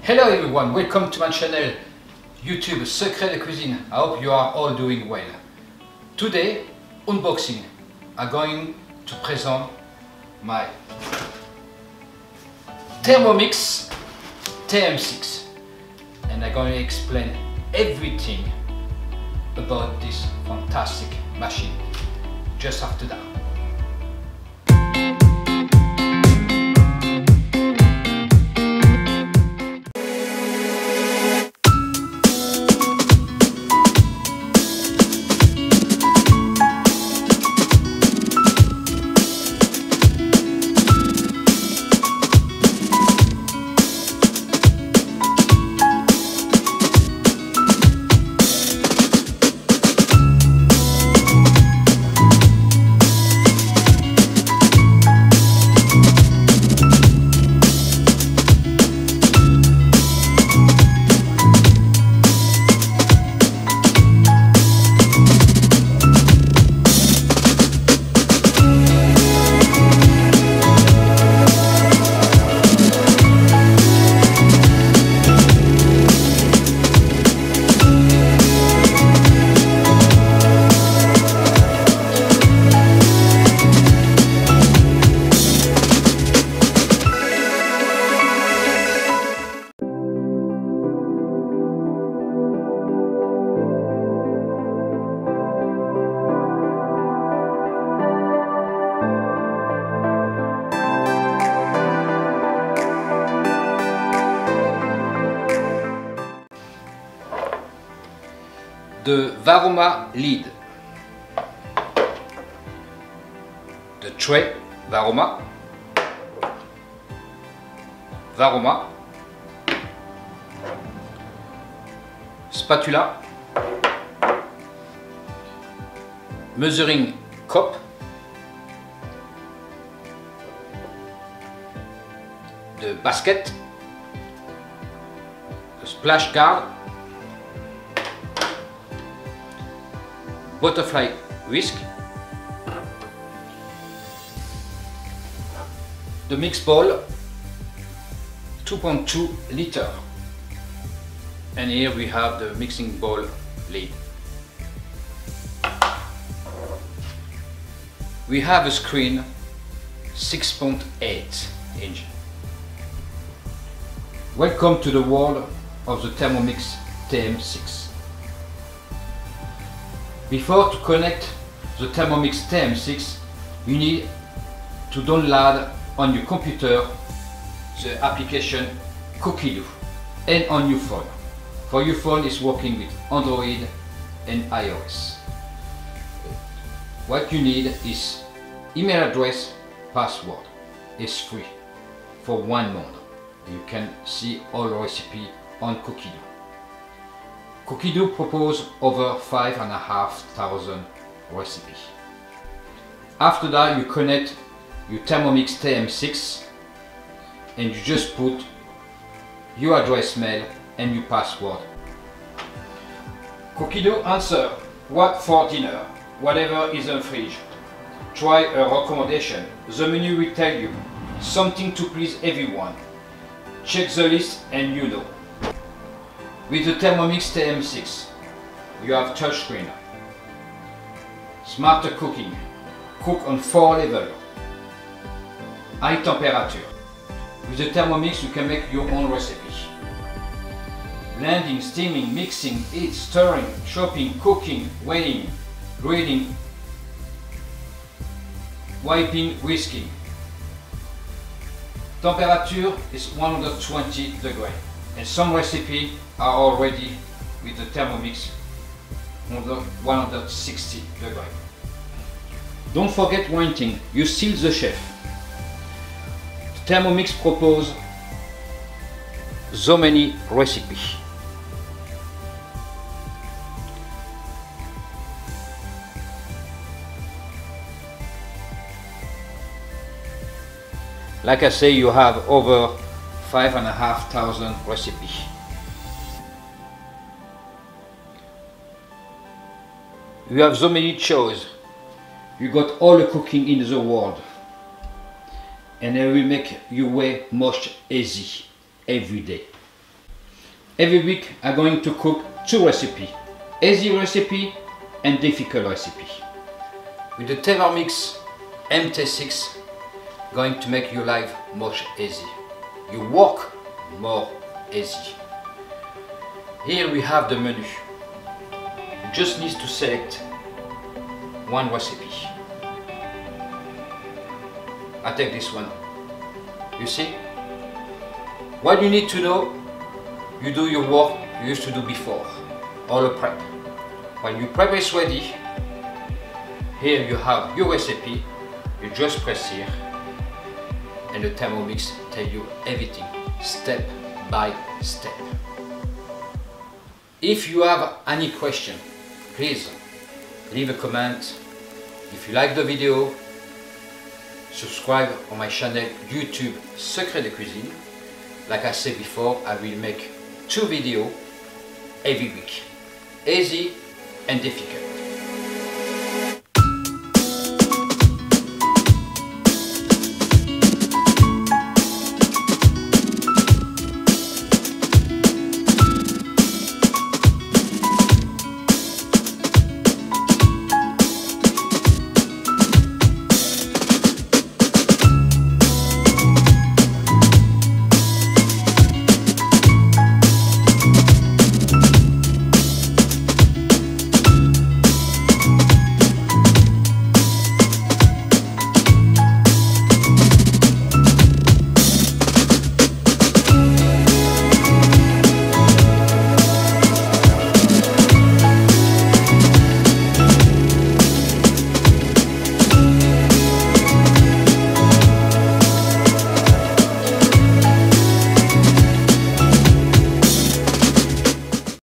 Hello everyone, welcome to my channel YouTube Secret de Cuisine. I hope you are all doing well. Today, unboxing. I'm going to present my Thermomix TM6 and I'm going to explain everything about this fantastic machine just after that. The Varoma lid, the tray Varoma, spatula, measuring cup, the basket, the splash guard, butterfly whisk, the mix bowl, 2.2 liter, and here we have the mixing bowl lid. We have a screen 6.8 inch. Welcome to the world of the Thermomix TM6. Before to connect the Thermomix TM6, you need to download on your computer the application Cookie and on your phone. For your phone, it's working with Android and iOS. What you need is email address, password. It's free for 1 month. You can see all recipes on Cookie. Cookie propose over 5,500 recipes. After that, you connect your Thermomix TM6 and you just put your address mail and your password. Cookie answer, what for dinner? Whatever is in the fridge. Try a recommendation. The menu will tell you something to please everyone. Check the list and you know. With the Thermomix TM6, you have touchscreen, smarter cooking, cook on 4 levels, high temperature. With the Thermomix you can make your own recipe. Blending, steaming, mixing, heat, stirring, chopping, cooking, weighing, grading, wiping, whisking. Temperature is 120 degrees. And some recipes are already with the Thermomix 160 degrees. Don't forget one thing, you still the chef. The Thermomix propose so many recipes. Like I say, you have over 5,500 recipes. You have so many choices. You got all the cooking in the world. And it will make your way much easy every day. Every week I'm going to cook 2 recipes, easy recipe and difficult recipe. With the Thermomix TM6, going to make your life much easy. You work more easy. Here we have the menu. You just need to select one recipe. I take this one. You see? What you need to know, you do your work you used to do before, all the prep. When your prep is ready, here you have your recipe, you just press here, and the Thermomix tells you everything, step by step. If you have any question, please leave a comment. If you like the video, subscribe on my channel YouTube Secret de Cuisine. Like I said before, I will make 2 videos every week, easy and difficult.